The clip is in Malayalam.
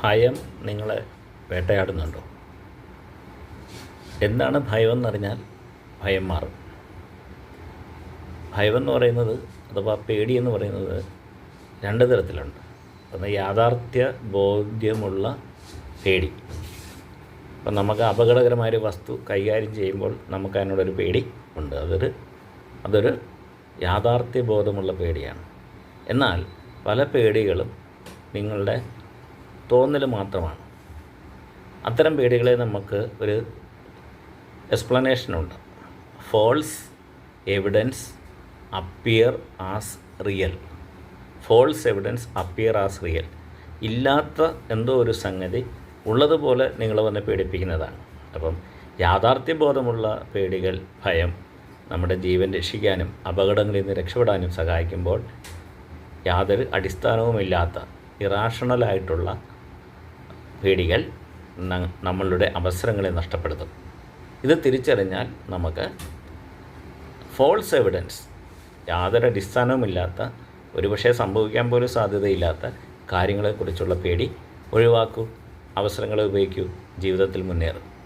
ഭയം നിങ്ങളെ വേട്ടയാടുന്നുണ്ടോ? എന്താണ് ഭയം എന്നറിഞ്ഞാൽ ഭയം മാറും. ഭയമെന്ന് പറയുന്നത് അഥവാ പേടിയെന്ന് പറയുന്നത് രണ്ട് തരത്തിലുണ്ട്. ഒന്ന് യാഥാർത്ഥ്യ ബോധ്യമുള്ള പേടി. അപ്പം നമുക്ക് അപകടകരമായൊരു വസ്തു കൈകാര്യം ചെയ്യുമ്പോൾ നമുക്ക് അതിനോടൊരു പേടി ഉണ്ട്. അതൊരു യാഥാർത്ഥ്യ ബോധമുള്ള പേടിയാണ്. എന്നാൽ പല പേടികളും നിങ്ങളുടെ തോന്നൽ മാത്രമാണ്. അത്തരം പേടികളെ നമുക്ക് ഒരു എക്സ്പ്ലനേഷനുണ്ട്. False evidence appear as real. False evidence appear as real. ഇല്ലാത്ത എന്തോ ഒരു സംഗതി ഉള്ളതുപോലെ നിങ്ങളെ വന്ന് പേടിപ്പിക്കുന്നതാണ്. അപ്പം യാഥാർത്ഥ്യബോധമുള്ള പേടികൾ, ഭയം നമ്മുടെ ജീവൻ രക്ഷിക്കാനും അപകടങ്ങളിൽ നിന്ന് രക്ഷപ്പെടാനും സഹായിക്കുമ്പോൾ യാതൊരു അടിസ്ഥാനവുമില്ലാത്ത ഇറാഷണലായിട്ടുള്ള പേടികൾ നമ്മളുടെ അവസരങ്ങളെ നഷ്ടപ്പെടുത്തും. ഇത് തിരിച്ചറിഞ്ഞാൽ നമുക്ക് ഫോൾസ് എവിഡൻസ്, യാതൊരു അടിസ്ഥാനവുമില്ലാത്ത, ഒരുപക്ഷെ സംഭവിക്കാൻ പോലും സാധ്യതയില്ലാത്ത കാര്യങ്ങളെക്കുറിച്ചുള്ള പേടി ഒഴിവാക്കൂ, അവസരങ്ങളെ ഉപയോഗിക്കൂ, ജീവിതത്തിൽ മുന്നേറും.